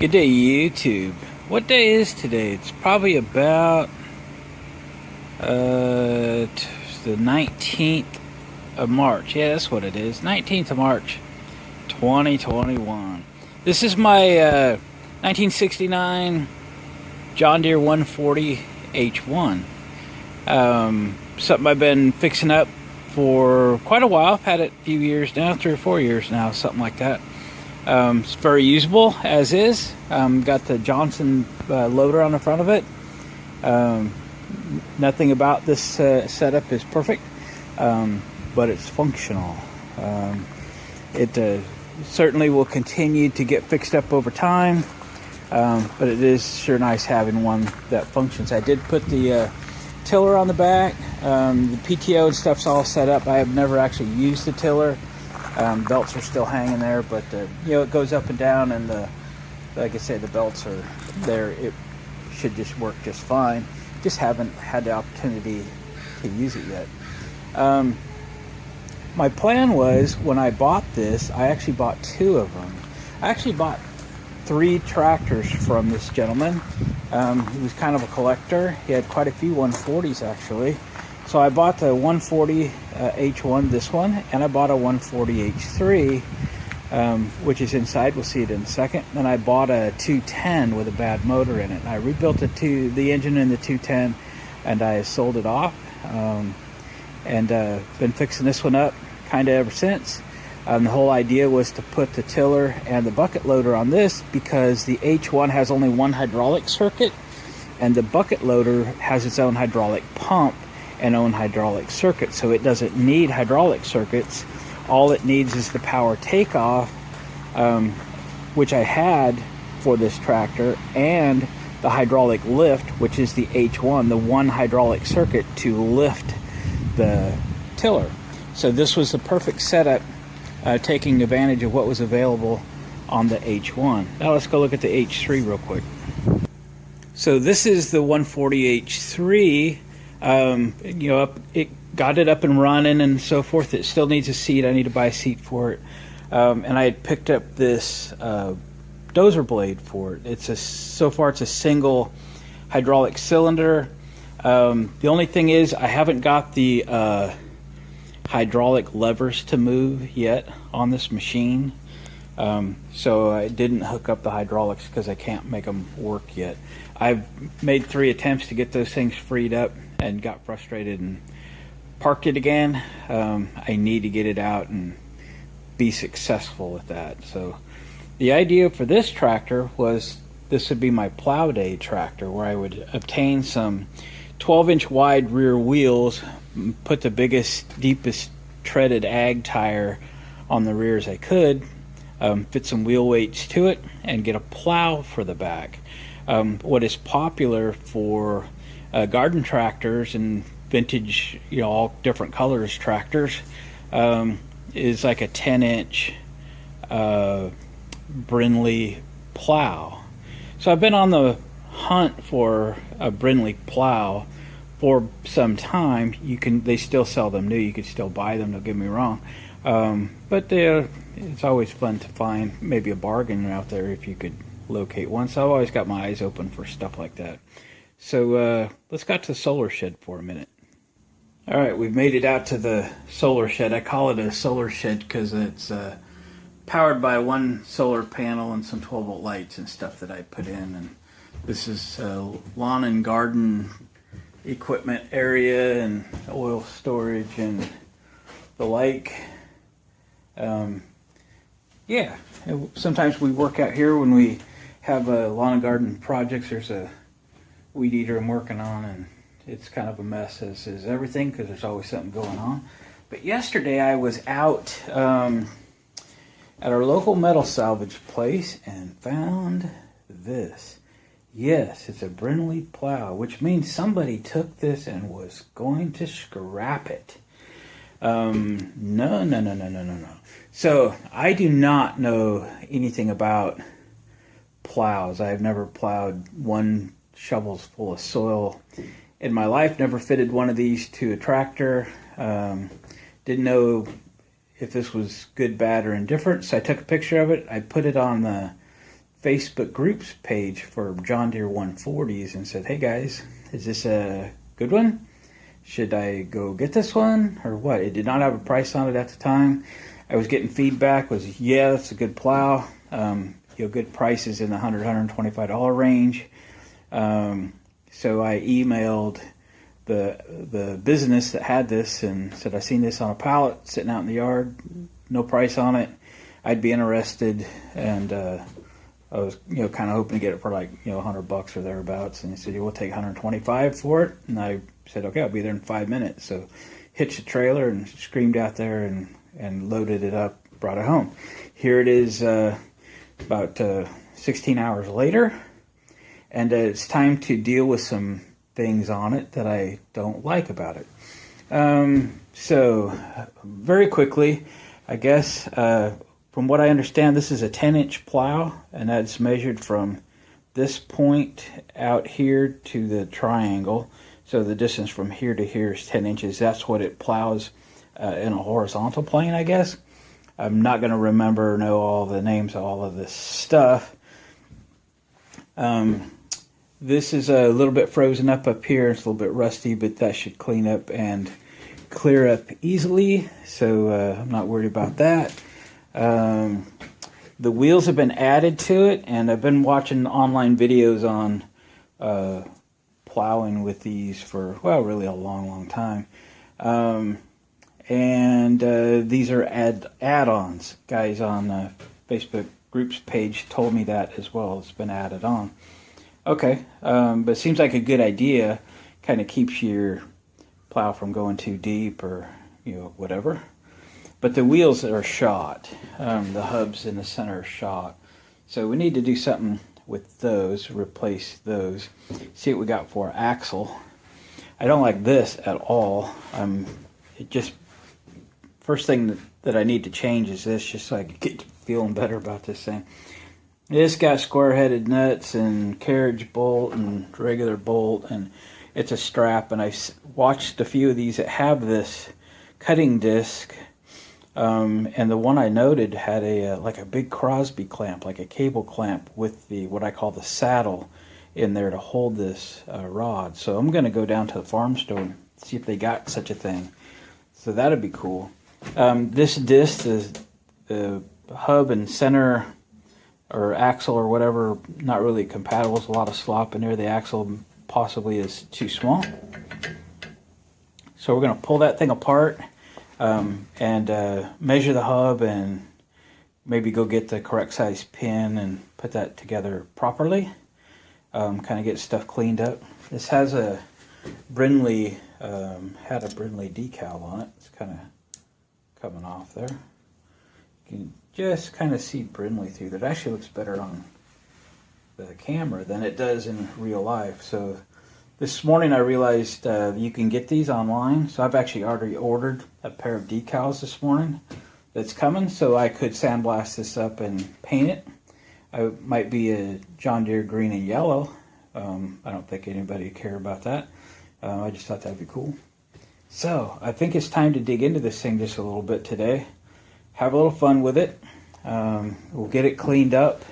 Good day, YouTube. What day is today? It's probably about the 19th of March. Yeah, that's what it is. 19th of March, 2021. This is my 1969 John Deere 140 H1. Something I've been fixing up for quite a while. I've had it a few years now, 3 or 4 years now, something like that. It's very usable as is. Got the Johnson loader on the front of it. Nothing about this setup is perfect, but it's functional. It certainly will continue to get fixed up over time, but it is sure nice having one that functions. I did put the tiller on the back. The PTO and stuff's all set up. I have never actually used the tiller. Belts are still hanging there, but it goes up and down, and like I say, the belts are there. It should just work just fine. Just haven't had the opportunity to use it yet. My plan was, when I bought this, I actually bought 2 of them. I actually bought 3 tractors from this gentleman. He was kind of a collector. He had quite a few 140s actually. So I bought the 140 H1, this one, and I bought a 140 H3, which is inside. We'll see it in a second. Then I bought a 210 with a bad motor in it. And I rebuilt the engine in the 210, and I sold it off. And been fixing this one up kind of ever since. The whole idea was to put the tiller and the bucket loader on this because the H1 has only one hydraulic circuit, and the bucket loader has its own hydraulic pump and own hydraulic circuit, so it doesn't need hydraulic circuits. All it needs is the power takeoff, which I had for this tractor, and the hydraulic lift, which is the H1, the one hydraulic circuit to lift the tiller. So this was the perfect setup, taking advantage of what was available on the H1. Now let's go look at the H3 real quick. So this is the 140 H3. It got it up and running and so forth. It still needs a seat. I need to buy a seat for it. And I had picked up this dozer blade for it. So far it's a single hydraulic cylinder. The only thing is I haven't got the hydraulic levers to move yet on this machine. So I didn't hook up the hydraulics because I can't make them work yet. I've made 3 attempts to get those things freed up and got frustrated and parked it again. I need to get it out and be successful with that. So the idea for this tractor was this would be my plow day tractor, where I would obtain some 12-inch wide rear wheels, put the biggest, deepest treaded ag tire on the rear as I could, fit some wheel weights to it, and get a plow for the back. What is popular for garden tractors and vintage, all different colors tractors, is like a 10-inch Brinly Plow. So I've been on the hunt for a Brinly Plow for some time. They still sell them new. You could still buy them, don't get me wrong. But it's always fun to find maybe a bargain out there if you could locate one. So I've always got my eyes open for stuff like that. So let's go to the solar shed for a minute. All right, we've made it out to the solar shed. I call it a solar shed because it's powered by one solar panel and some 12-volt lights and stuff that I put in. And this is lawn and garden equipment area and oil storage and the like. Yeah, sometimes we work out here when we have lawn and garden projects. There's a weed eater I'm working on, and it's kind of a mess, as is everything, because there's always something going on. But yesterday I was out at our local metal salvage place and found this. Yes, it's a Brinly Plow, which means somebody took this and was going to scrap it. No. So I do not know anything about plows. I have never plowed one shovels full of soil in my life. Never fitted one of these to a tractor. Didn't know if this was good, bad, or indifferent. So I took a picture of it. I put it on the Facebook groups page for John Deere 140s and said, hey guys, is this a good one? Should I go get this one or what? It did not have a price on it at the time. I was getting feedback was, yeah, it's a good plow. Good prices in the $100, $125 range. So I emailed the business that had this and said, I seen this on a pallet sitting out in the yard, no price on it. I'd be interested, and I was kind of hoping to get it for like $100 or thereabouts. And he said, we'll take 125 for it. And I said, okay, I'll be there in 5 minutes. So hitched the trailer and screamed out there and loaded it up, brought it home. Here it is about 16 hours later, and it's time to deal with some things on it that I don't like about it. So very quickly, I guess, from what I understand, this is a 10-inch plow, and that's measured from this point out here to the triangle. So the distance from here to here is 10 inches. That's what it plows in a horizontal plane, I guess. I'm not going to know all the names of all of this stuff. This is a little bit frozen up here. It's a little bit rusty, but that should clean up and clear up easily. So I'm not worried about that. The wheels have been added to it, and I've been watching online videos on plowing with these for, well, really a long time. And these are add-ons. Guys on Facebook groups page told me that as well. It's been added on. Okay, but it seems like a good idea. Kind of keeps your plow from going too deep or whatever. But the wheels are shot. The hubs in the center are shot. So we need to do something with those, replace those. See what we got for axle. I don't like this at all. First thing that I need to change is this, just so I can get feeling better about this thing. It's got square-headed nuts and carriage bolt and regular bolt, and it's a strap. And I watched a few of these that have this cutting disc, and the one I noted had like a big Crosby clamp, like a cable clamp with what I call the saddle in there to hold this rod. So I'm going to go down to the farm store and see if they got such a thing. So that'd be cool. This disc, the hub and center or axle or whatever, not really compatible. There's a lot of slop in there. The axle possibly is too small. So we're going to pull that thing apart and measure the hub and maybe go get the correct size pin and put that together properly. Kind of get stuff cleaned up. This has a Brinly, had a Brinly decal on it. It's kind of coming off there. You can just kind of see Brinly through that. It actually looks better on the camera than it does in real life. So this morning I realized you can get these online. So I've actually already ordered a pair of decals this morning that's coming, so I could sandblast this up and paint it. It might be a John Deere green and yellow. I don't think anybody would care about that. I just thought that'd be cool. So I think it's time to dig into this thing just a little bit today. Have a little fun with it. We'll get it cleaned up,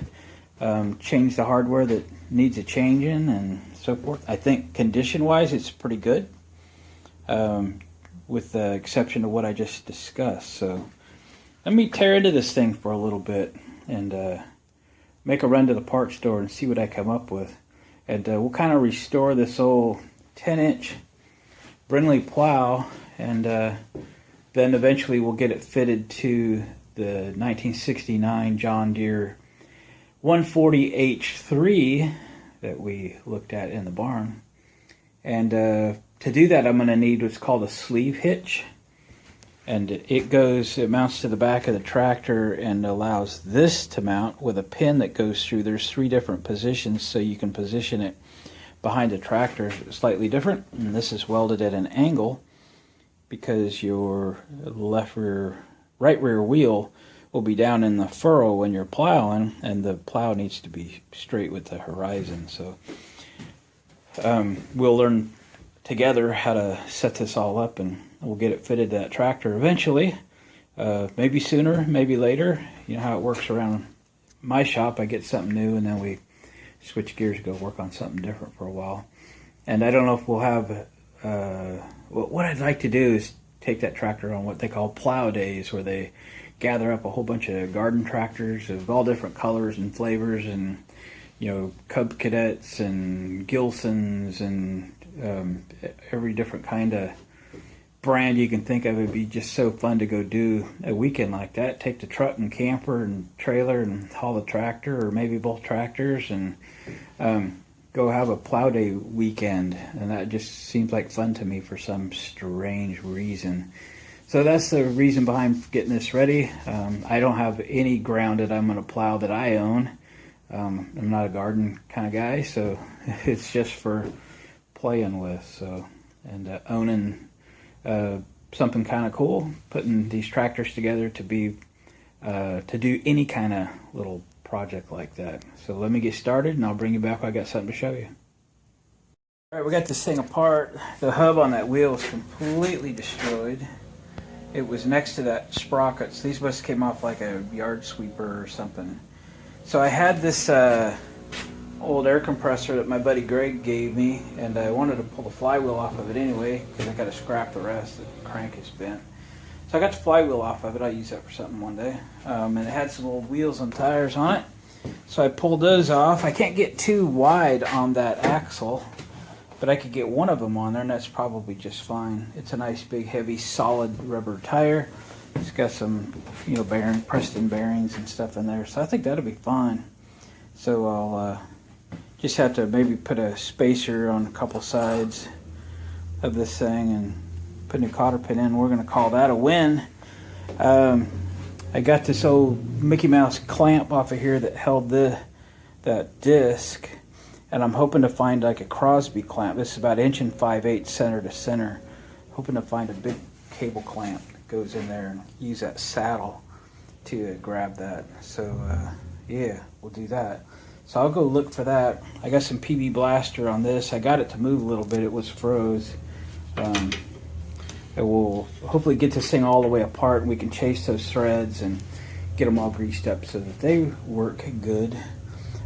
change the hardware that needs a changing and so forth. I think condition-wise it's pretty good, with the exception of what I just discussed. So let me tear into this thing for a little bit and make a run to the parts store and see what I come up with. And we'll kind of restore this old 10-inch Brinly plow, and then eventually we'll get it fitted to the 1969 John Deere 140H3 that we looked at in the barn. And to do that, I'm going to need what's called a sleeve hitch. And it mounts to the back of the tractor and allows this to mount with a pin that goes through. There's 3 different positions, so you can position it behind the tractor slightly different. And this is welded at an angle because your right rear wheel will be down in the furrow when you're plowing, and the plow needs to be straight with the horizon. So we'll learn together how to set this all up, and we'll get it fitted to that tractor eventually. Maybe sooner, maybe later. You know how it works around my shop, I get something new, and then we switch gears to go work on something different for a while. And I don't know if we'll have, what I'd like to do is take that tractor on what they call plow days, where they gather up a whole bunch of garden tractors of all different colors and flavors, and Cub Cadets and Gilsons and every different kind of brand you can think of. It'd be just so fun to go do a weekend like that. Take the truck and camper and trailer and haul the tractor, or maybe both tractors, and go have a plow day weekend. And that just seems like fun to me for some strange reason. So that's the reason behind getting this ready. I don't have any ground that I'm going to plow that I own. I'm not a garden kind of guy, so it's just for playing with. So, and owning something kind of cool, putting these tractors together to be to do any kind of little project like that. So let me get started, and I'll bring you back when I got something to show you. All right, we got this thing apart. The hub on that wheel is completely destroyed. It was next to that sprockets. These must have came off like a yard sweeper or something. So I had this old air compressor that my buddy Greg gave me, and I wanted to pull the flywheel off of it anyway, because I got to scrap the rest. The crank is bent. So I got the flywheel off of it. I'll use that for something one day. And it had some old wheels and tires on it. So I pulled those off. I can't get too wide on that axle, but I could get one of them on there, and that's probably just fine. It's a nice big heavy solid rubber tire. It's got some Preston bearings and stuff in there, so I think that'll be fine. So I'll just have to maybe put a spacer on a couple sides of this thing and put a new cotter pin in. We're going to call that a win. I got this old Mickey Mouse clamp off of here that held that disc, and I'm hoping to find like a Crosby clamp. This is about 1 5/8 inch center to center. Hoping to find a big cable clamp that goes in there and use that saddle to grab that. So yeah, we'll do that. So I'll go look for that. I got some PB Blaster on this. I got it to move a little bit. It was froze. I will hopefully get this thing all the way apart, and we can chase those threads and get them all greased up so that they work good.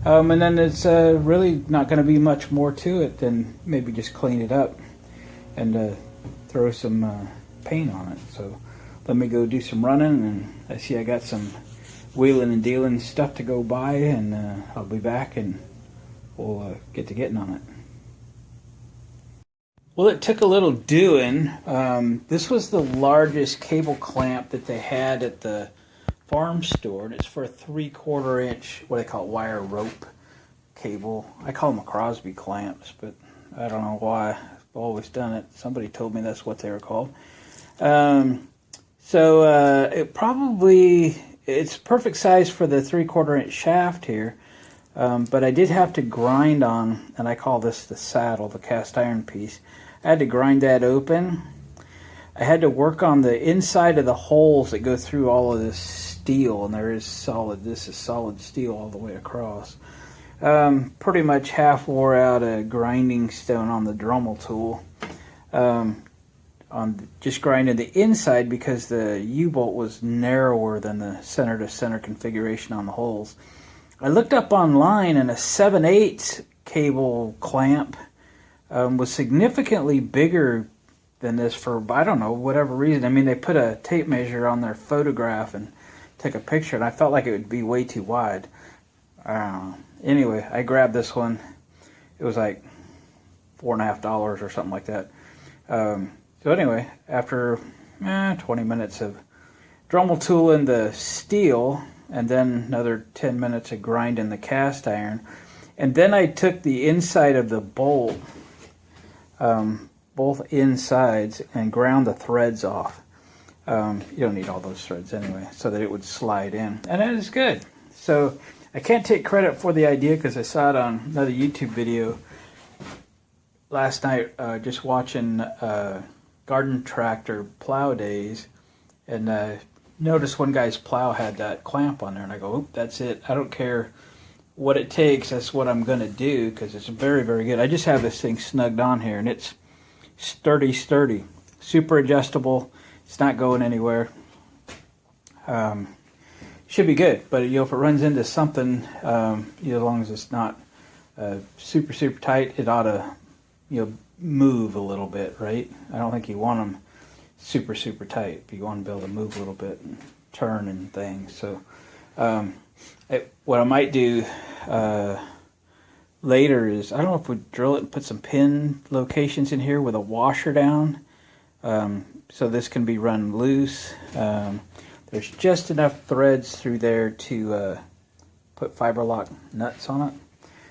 And then it's really not going to be much more to it than maybe just clean it up and throw some paint on it. So let me go do some running, and I see I got some wheeling and dealing stuff to go by, and I'll be back and we'll get to getting on it. Well, it took a little doing. This was the largest cable clamp that they had at the farm store, and it's for a 3/4 inch, what they call wire rope cable. I call them Crosby clamps, but I don't know why. I've always done it. Somebody told me that's what they were called. It's perfect size for the 3/4 inch shaft here, but I did have to grind on, and I call this the saddle, the cast iron piece. I had to grind that open. I had to work on the inside of the holes that go through all of this steel, and this is solid steel all the way across. Pretty much half wore out a grinding stone on the Dremel tool. On just grinding the inside, because the U-bolt was narrower than the center to center configuration on the holes. I looked up online, and a 7/8 cable clamp was significantly bigger than this for, I don't know, whatever reason. I mean, they put a tape measure on their photograph and took a picture, and I felt like it would be way too wide. Anyway, I grabbed this one. It was like $4.50 or something like that. So anyway, after 20 minutes of Dremel tooling the steel, and then another 10 minutes of grinding the cast iron, and then I took the inside of the bolt, both insides, and ground the threads off. You don't need all those threads anyway, so that it would slide in, and that is good. So I can't take credit for the idea, because I saw it on another YouTube video last night, just watching garden tractor plow days, and noticed one guy's plow had that clamp on there, and I go, oop, that's it. I don't care what it takes, that's what I'm going to do, because it's very, very good. I just have this thing snugged on here, and it's sturdy, super adjustable. It's not going anywhere. should be good. But if it runs into something, as long as it's not super tight, it ought to move a little bit, right? I don't think you want them super tight, but you want to be able to move a little bit and turn and things. So what I might do later is, I don't know if we drill it and put some pin locations in here with a washer down, so this can be run loose. There's just enough threads through there to put fiber lock nuts on it.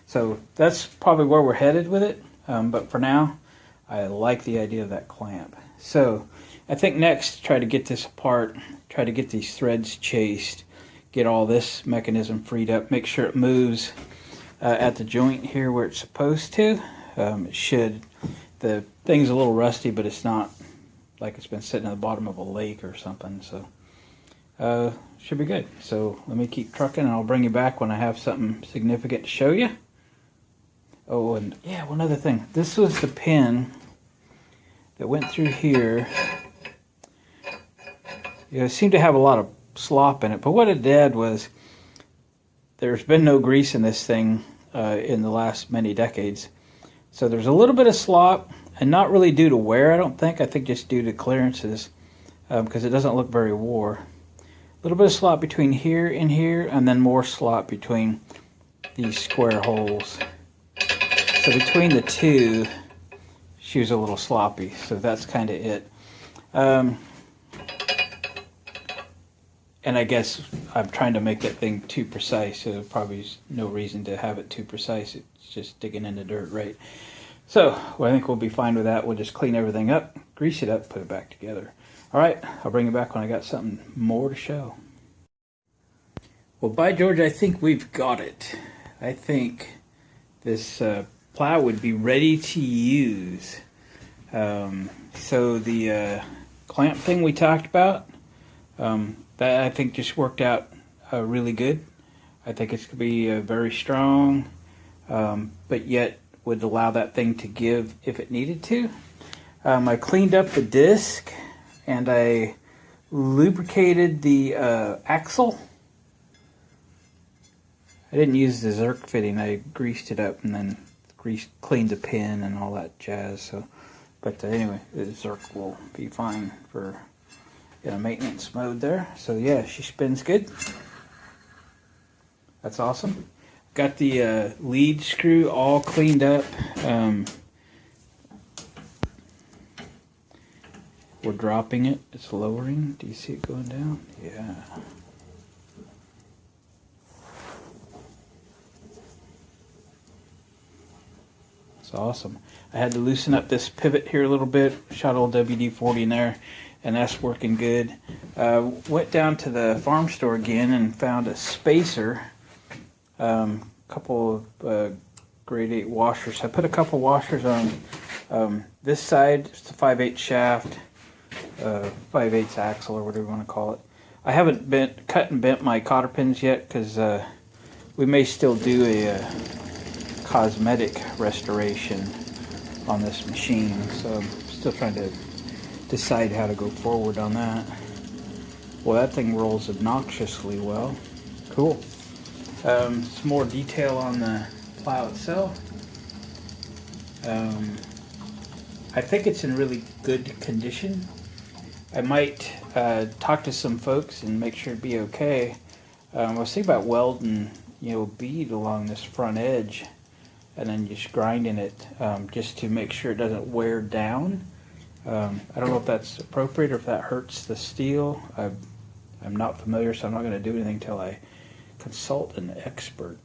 So that's probably where we're headed with it. But for now, I like the idea of that clamp. So I think next, try to get this apart, try to get these threads chased, get all this mechanism freed up, make sure it moves at the joint here where it's supposed to. It should. The thing's a little rusty, but it's not like it's been sitting at the bottom of a lake or something. So should be good. So let me keep trucking, and I'll bring you back when I have something significant to show you. Oh, and yeah, one other thing. This was the pin that went through here. It seemed to have a lot of slop in it, but what it did was, there's been no grease in this thing in the last many decades. So there's a little bit of slop, and not really due to wear, I don't think. I think just due to clearances, because it doesn't look very wore. A little bit of slop between here and here, and then more slop between these square holes. So between the two, she was a little sloppy, so that's kind of it. And I guess I'm trying to make that thing too precise, so probably is no reason to have it too precise. It's just digging in the dirt, right? So well, I think we'll be fine with that. We'll just clean everything up, grease it up, put it back together. All right, I'll bring you back when I got something more to show. Well, by George, I think we've got it. I think this plow would be ready to use. So the clamp thing we talked about, that I think just worked out really good. I think it's going to be very strong, but yet would allow that thing to give if it needed to. I cleaned up the disc, and I lubricated the axle. I didn't use the Zerk fitting. I greased it up and then cleaned the pin and all that jazz. So, but anyway, the Zerk will be fine for maintenance mode there. So yeah, she spins good. That's awesome. Got the lead screw all cleaned up. We're dropping it. It's lowering. Do you see it going down? Yeah. It's awesome. I had to loosen up this pivot here a little bit. Shot old WD-40 in there, and that's working good. Went down to the farm store again and found a spacer. Couple of grade 8 washers. I put a couple washers on this side. It's a 5/8 shaft, 5/8 axle, or whatever you want to call it. I haven't cut and bent my cotter pins yet, because we may still do a cosmetic restoration on this machine. So I'm still trying to decide how to go forward on that. Well, that thing rolls obnoxiously well. Cool. Some more detail on the plow itself. I think it's in really good condition. I might talk to some folks and make sure it'd be okay. I was thinking about welding, bead along this front edge, and then just grinding it, just to make sure it doesn't wear down. I don't know if that's appropriate or if that hurts the steel. I'm not familiar, so I'm not going to do anything until I consult an expert.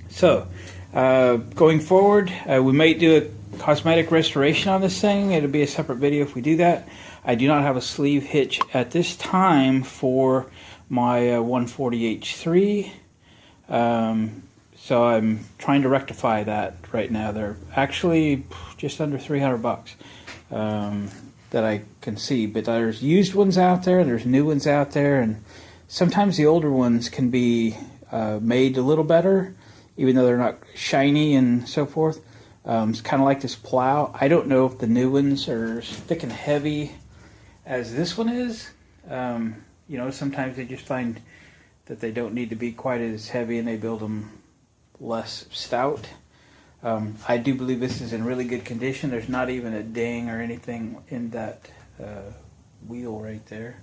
So, going forward, we might do a cosmetic restoration on this thing. It'll be a separate video if we do that. I do not have a sleeve hitch at this time for my 140H3. So I'm trying to rectify that right now. They're actually just under $300 that I can see. But there's used ones out there, there's new ones out there, and sometimes the older ones can be made a little better, even though they're not shiny and so forth. It's kind of like this plow. I don't know if the new ones are as thick and heavy as this one is. Sometimes they just find that they don't need to be quite as heavy, and they build them less stout. I do believe this is in really good condition. There's not even a ding or anything in that wheel right there,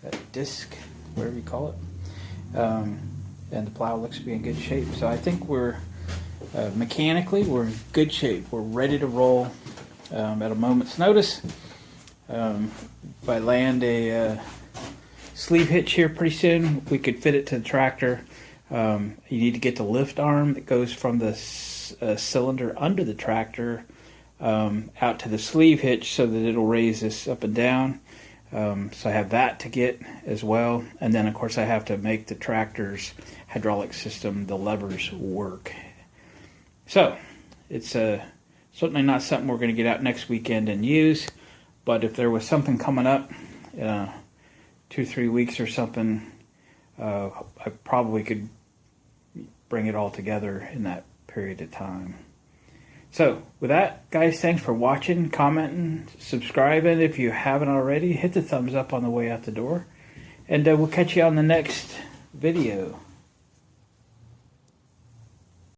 that disc, whatever you call it. And the plow looks to be in good shape. So I think we're mechanically, we're in good shape. We're ready to roll at a moment's notice. If I land a sleeve hitch here pretty soon, we could fit it to the tractor. You need to get the lift arm that goes from the cylinder under the tractor out to the sleeve hitch so that it'll raise this up and down. So I have that to get as well. And then of course I have to make the tractor's hydraulic system, the levers, work. So it's certainly not something we're going to get out next weekend and use, but if there was something coming up 2-3 weeks or something, I probably could bring it all together in that period of time. So with that, guys, thanks for watching, commenting, subscribing. If you haven't already, hit the thumbs up on the way out the door, and we'll catch you on the next video.